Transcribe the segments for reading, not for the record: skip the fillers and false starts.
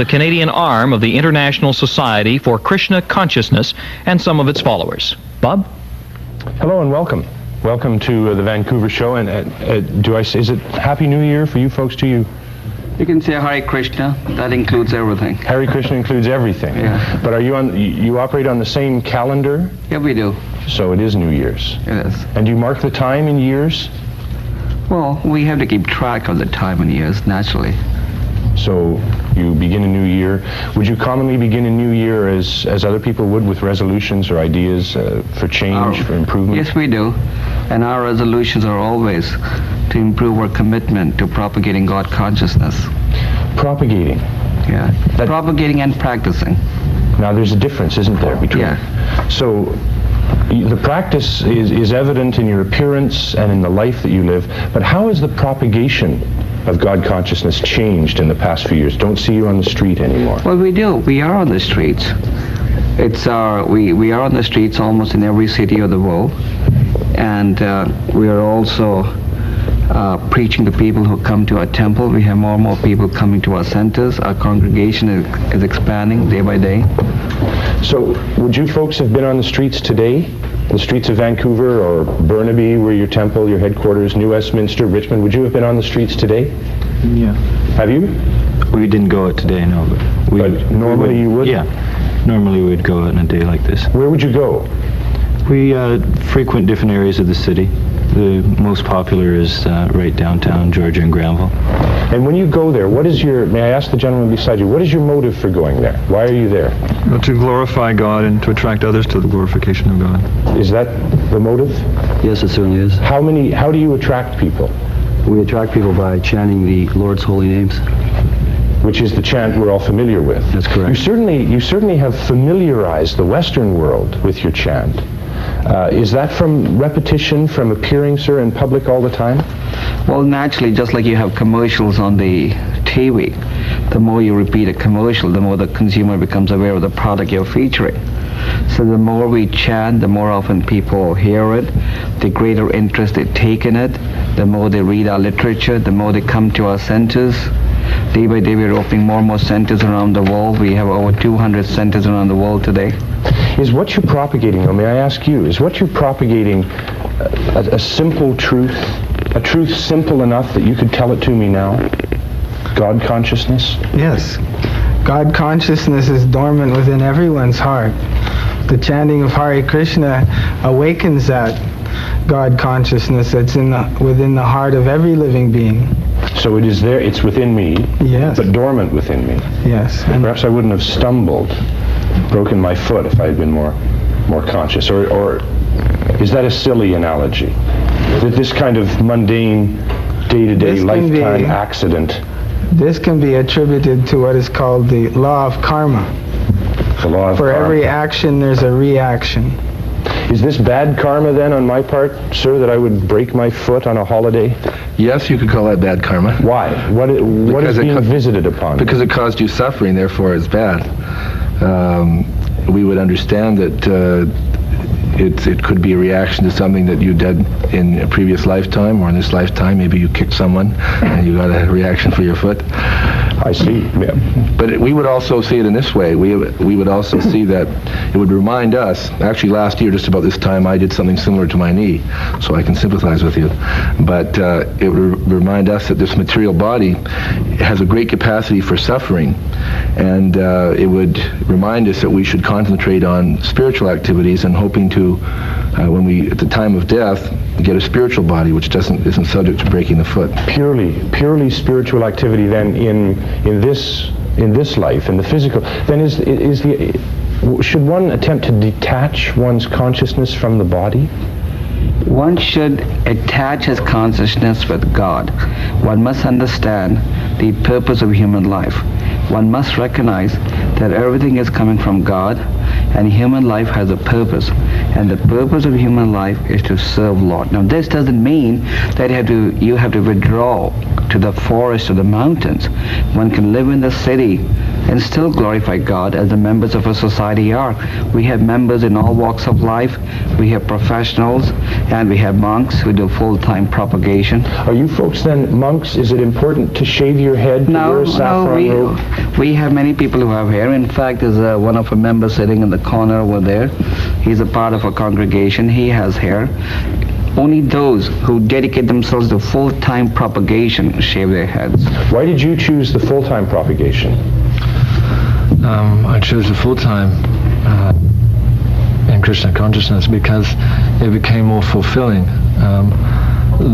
the Canadian arm of the International Society for Krishna Consciousness and some of its followers. Bob? Hello and welcome. Welcome to the Vancouver show. And is it Happy New Year for you folks to you? You can say Hare Krishna. That includes everything. Hare Krishna includes everything. Yeah. But are you operate on the same calendar? Yeah, we do. So it is New Year's. It is. And do you mark the time in years? Well, we have to keep track of the time and years, naturally. So you begin a new year. Would you commonly begin a new year as other people would, with resolutions or ideas for change, for improvement? Yes, we do. And our resolutions are always to improve our commitment to propagating God consciousness. Propagating? Yeah. Propagating and practicing. Now there's a difference, isn't there, between... Yeah. So the practice is evident in your appearance and in the life that you live, but how has the propagation of God consciousness changed in the past few years? Don't see you on the street anymore. Well, we do. We are on the streets. We are on the streets almost in every city of the world, and we are also preaching to people who come to our temple. We have more and more people coming to our centers. Our congregation is expanding day by day. So would you folks have been on the streets today? The streets of Vancouver or Burnaby, where your temple, your headquarters, New Westminster, Richmond, would you have been on the streets today? Yeah. Have you? We didn't go out today, no. But normally you would? Yeah. Normally we'd go out on a day like this. Where would you go? We frequent different areas of the city. The most popular is right downtown, Georgia and Granville. And when you go there, may I ask the gentleman beside you, what is your motive for going there? Why are you there? Well, to glorify God and to attract others to the glorification of God. Is that the motive? Yes, it certainly is. How do you attract people? We attract people by chanting the Lord's holy names. Which is the chant we're all familiar with. That's correct. You certainly have familiarized the Western world with your chant. Is that from repetition, from appearing, sir, in public all the time? Well, naturally, just like you have commercials on the TV, the more you repeat a commercial, the more the consumer becomes aware of the product you're featuring. So the more we chant, the more often people hear it, the greater interest they take in it, the more they read our literature, the more they come to our centers. Day by day, we're opening more and more centers around the world. We have over 200 centers around the world today. Is what you're propagating, though, may I ask you, is what you're propagating a simple truth, a truth simple enough that you could tell it to me now? God consciousness? Yes. God consciousness is dormant within everyone's heart. The chanting of Hare Krishna awakens that God consciousness that's within the heart of every living being. So it is there, it's within me, yes, but dormant within me. Yes. And perhaps I wouldn't have stumbled, broken my foot if I had been more conscious. Or is that a silly analogy? That this kind of mundane, day-to-day, lifetime accident? This can be attributed to what is called the law of karma. The law of karma. For every action, there's a reaction. Is this bad karma then on my part, sir, that I would break my foot on a holiday? Yes, you could call that bad karma. Why? What is being visited upon? Because it caused you suffering, therefore it's bad. We would understand that it could be a reaction to something that you did in a previous lifetime, or in this lifetime. Maybe you kicked someone and you got a reaction for your foot. I see. Yeah. But we would also see it in this way. We would also see that it would remind us, actually last year just about this time I did something similar to my knee, so I can sympathize with you. But it would remind us that this material body has a great capacity for suffering, and it would remind us that we should concentrate on spiritual activities and hoping to, when we, at the time of death, get a spiritual body which isn't subject to breaking the foot. Purely spiritual activity then in this life, in the physical. Then should one attempt to detach one's consciousness from the body? One should attach his consciousness with God. One must understand the purpose of human life. One must recognize that everything is coming from God, and human life has a purpose, and the purpose of human life is to serve Lord. Now this doesn't mean that you have to withdraw to the forest or the mountains. One can live in the city and still glorify God as the members of a society are. We have members in all walks of life. We have professionals, and we have monks who do full-time propagation. Are you folks then monks? Is it important to shave your head, to wear a saffron robe? We have many people who have hair. In fact, there's one of our members sitting in the corner over there. He's a part of a congregation. He has hair. Only those who dedicate themselves to full-time propagation shave their heads. Why did you choose the full-time propagation? I chose the full-time in Krishna consciousness because it became more fulfilling.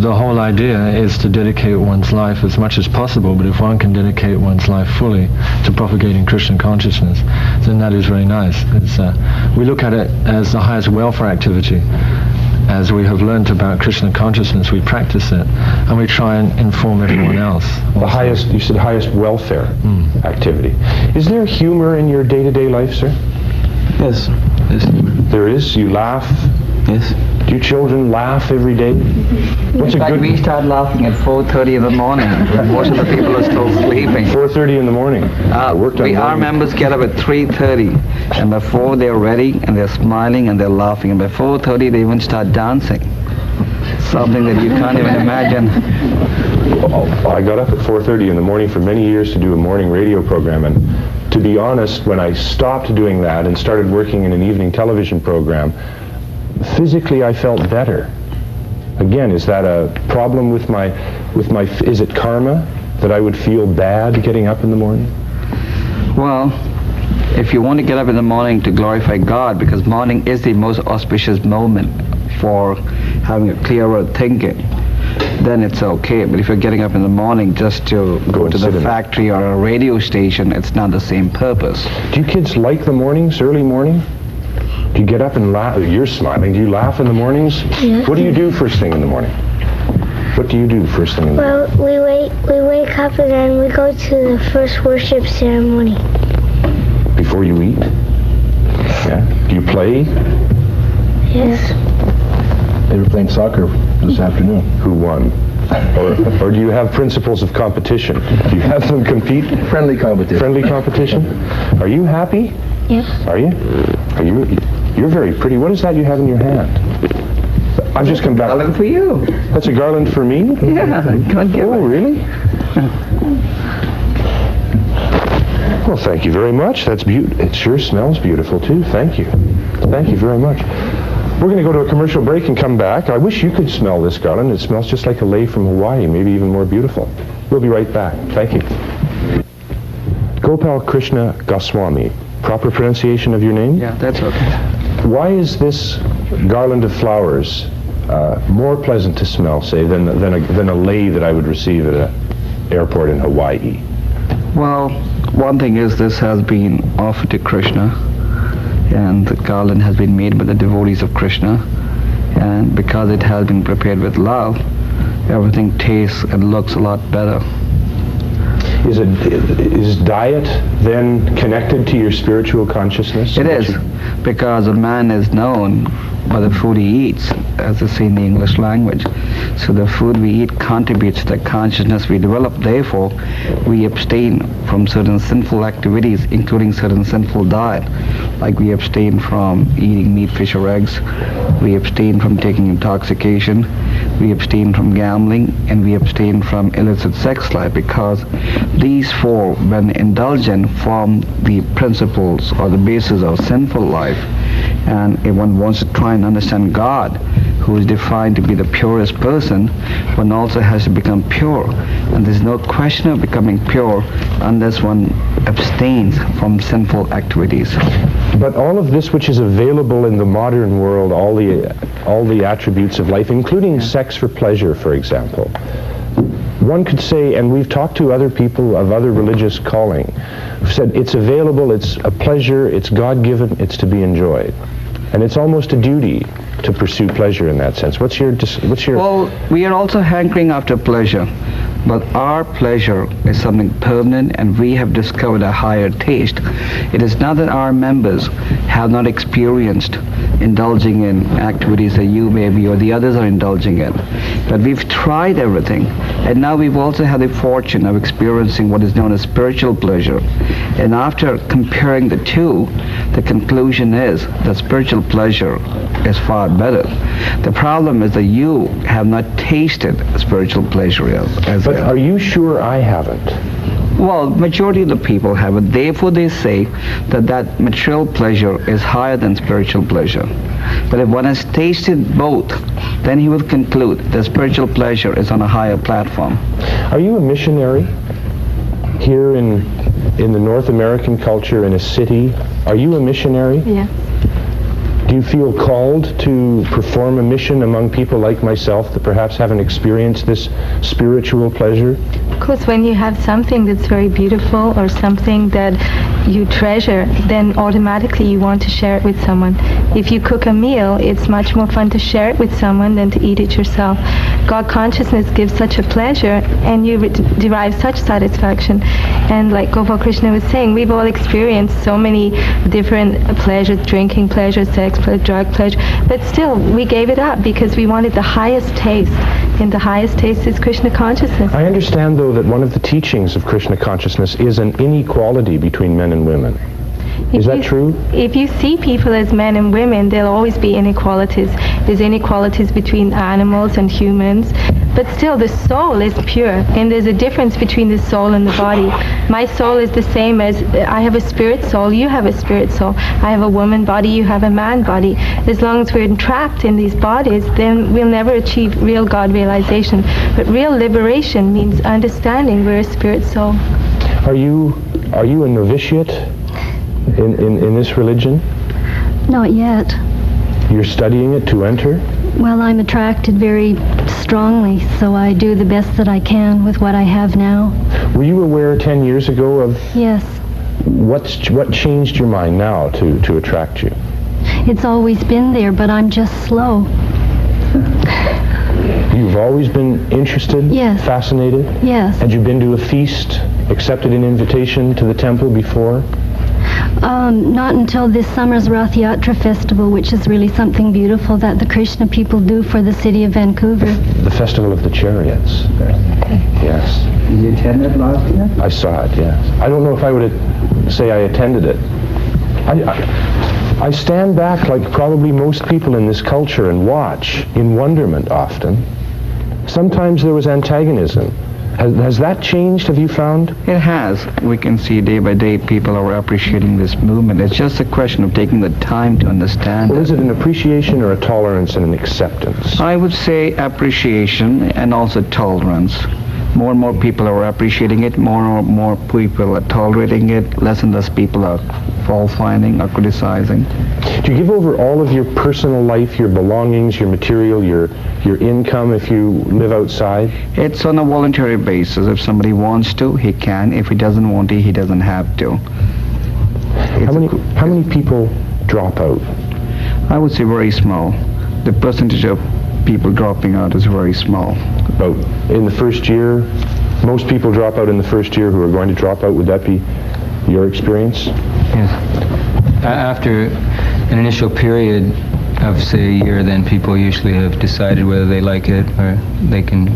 The whole idea is to dedicate one's life as much as possible, but if one can dedicate one's life fully to propagating Krishna consciousness, then that is very nice. We look at it as the highest welfare activity. As we have learned about Krishna consciousness, we practice it, and we try and inform everyone else. The highest, you said highest welfare activity. Is there humor in your day-to-day life, sir? Yes. There is? You laugh? Yes. Do you children laugh every day? In fact, we start laughing at 4:30 in the morning. Most of the people are still sleeping. 4:30 in the morning. Our members get up at 3:30, and before they're ready, and they're smiling, and they're laughing, and by 4:30 they even start dancing. Something that you can't even imagine. I got up at 4:30 in the morning for many years to do a morning radio program, and to be honest, when I stopped doing that and started working in an evening television program, physically I felt better. Again, is that a problem with my, is it karma that I would feel bad getting up in the morning? Well, if you want to get up in the morning to glorify God, because morning is the most auspicious moment for having a clearer thinking, then it's okay. But if you're getting up in the morning just to go to the factory or a radio station, it's not the same purpose. Do you kids like the mornings, early morning? Do you get up and laugh? You're smiling. Do you laugh in the mornings? Yeah. What do you do first thing in the morning? What do you do first thing in the morning? Well, we wake up and then we go to the first worship ceremony. Before you eat? Yeah. Do you play? Yes. They were playing soccer this afternoon. Who won? Or do you have principles of competition? Do you have them compete? Friendly competition. Friendly competition? Are you happy? Yes. Are you? You're very pretty. What is that you have in your hand? I've just come back. Garland for you. That's a garland for me? Yeah, can't get Oh, really? Well, thank you very much. That's beautiful. It sure smells beautiful, too. Thank you. Thank you very much. We're going to go to a commercial break and come back. I wish you could smell this garland. It smells just like a lei from Hawaii, maybe even more beautiful. We'll be right back. Thank you. Gopal Krishna Goswami. Proper pronunciation of your name? Yeah, that's okay. Why is this garland of flowers more pleasant to smell, say, than a lei that I would receive at an airport in Hawaii? Well, one thing is this has been offered to Krishna, and the garland has been made by the devotees of Krishna, and because it has been prepared with love, everything tastes and looks a lot better. Is diet then connected to your spiritual consciousness? It is, because a man is known by the food he eats, as they say in the English language. So the food we eat contributes to the consciousness we develop. Therefore, we abstain from certain sinful activities, including certain sinful diet. Like we abstain from eating meat, fish, or eggs. We abstain from taking intoxication. We abstain from gambling, and we abstain from illicit sex life, because these four, when indulgent, form the principles or the basis of sinful life. And if one wants to try and understand God, who is defined to be the purest person, one also has to become pure. And there's no question of becoming pure unless one abstains from sinful activities. But all of this which is available in the modern world, all the attributes of life, including sex for pleasure, for example, one could say, and we've talked to other people of other religious calling, who said it's available, it's a pleasure, it's God-given, it's to be enjoyed. And it's almost a duty to pursue pleasure in that sense. What's your... Well, we are also hankering after pleasure. But our pleasure is something permanent, and we have discovered a higher taste. It is not that our members have not experienced indulging in activities that you maybe or the others are indulging in. But we've tried everything, and now we've also had the fortune of experiencing what is known as spiritual pleasure. And after comparing the two, the conclusion is that spiritual pleasure is far better. The problem is that you have not tasted spiritual pleasure But are you sure I haven't? Well, majority of the people have it. Therefore, they say that material pleasure is higher than spiritual pleasure. But if one has tasted both, then he will conclude that spiritual pleasure is on a higher platform. Are you a missionary here in the North American culture in a city? Are you a missionary? Yeah. Do you feel called to perform a mission among people like myself that perhaps haven't experienced this spiritual pleasure? Of course, when you have something that's very beautiful or something that you treasure, then automatically you want to share it with someone. If you cook a meal, it's much more fun to share it with someone than to eat it yourself. God consciousness gives such a pleasure, and you derive such satisfaction. And like Gopal Krishna was saying, we've all experienced so many different pleasures, drinking pleasure, sex pleasure, drug pleasure, but still we gave it up because we wanted the highest taste, and the highest taste is Krishna consciousness. I understand, though, that one of the teachings of Krishna consciousness is an inequality between men and women. Is that true? If you see people as men and women, there'll always be inequalities. There's inequalities between animals and humans, but still the soul is pure, and there's a difference between the soul and the body. My soul is the same as, I have a spirit soul, you have a spirit soul. I have a woman body, you have a man body. As long as we're entrapped in these bodies, then we'll never achieve real God realization. But real liberation means understanding we're a spirit soul. Are you a novitiate in this religion? Not yet. You're studying it to enter? Well, I'm attracted very strongly, so I do the best that I can with what I have now. Were you aware 10 years ago of... Yes. What changed your mind now to attract you? It's always been there, but I'm just slow. You've always been interested? Yes. Fascinated? Yes. Had you been to a feast, accepted an invitation to the temple before? Not until this summer's Rath Yatra festival, which is really something beautiful that the Krishna people do for the city of Vancouver. The Festival of the Chariots. Yes. Did you attend it last year? I saw it, yes. I don't know if I would say I attended it. I stand back like probably most people in this culture and watch in wonderment often. Sometimes there was antagonism. Has that changed, have you found? It has. We can see day by day people are appreciating this movement. It's just a question of taking the time to understand Well, is it an appreciation or a tolerance and an acceptance? I would say appreciation and also tolerance. More and more people are appreciating it, more and more people are tolerating it, less and less people are fault-finding or criticizing. Do you give over all of your personal life, your belongings, your material, your income if you live outside? It's on a voluntary basis. If somebody wants to, he can. If he doesn't want to, he doesn't have to. How many people drop out? I would say very small. The percentage of people dropping out is very small. About in the first year, most people drop out in the first year who are going to drop out. Would that be your experience? Yes. After an initial period of, say, a year, then people usually have decided whether they like it or they can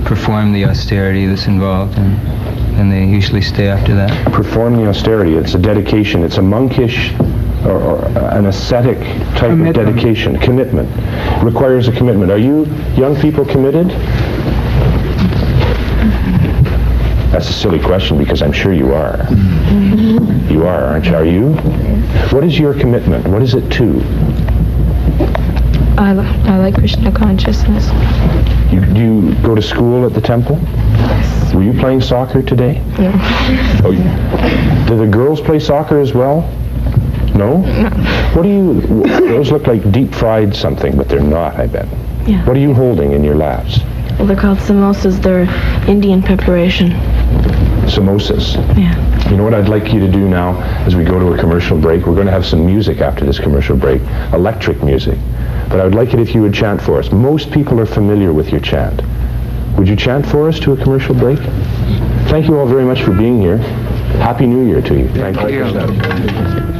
perform the austerity that's involved, and they usually stay after that. Perform the austerity. It's a dedication. It's a monkish or an ascetic type of dedication. Commitment. Requires a commitment. Are you young people committed? That's a silly question because I'm sure you are. You are, aren't you? Are you? What is your commitment? What is it to? I like Krishna consciousness. Do you go to school at the temple? Yes. Were you playing soccer today? Yeah. Oh, do the girls play soccer as well? No? No. What do you... Those look like deep-fried something, but they're not, I bet. Yeah. What are you holding in your laps? Well, they're called samosas. They're Indian preparation. Samosas. Yeah. You know what I'd like you to do now as we go to a commercial break? We're going to have some music after this commercial break, electric music. But I would like it if you would chant for us. Most people are familiar with your chant. Would you chant for us to a commercial break? Thank you all very much for being here. Happy New Year to you. Thank you.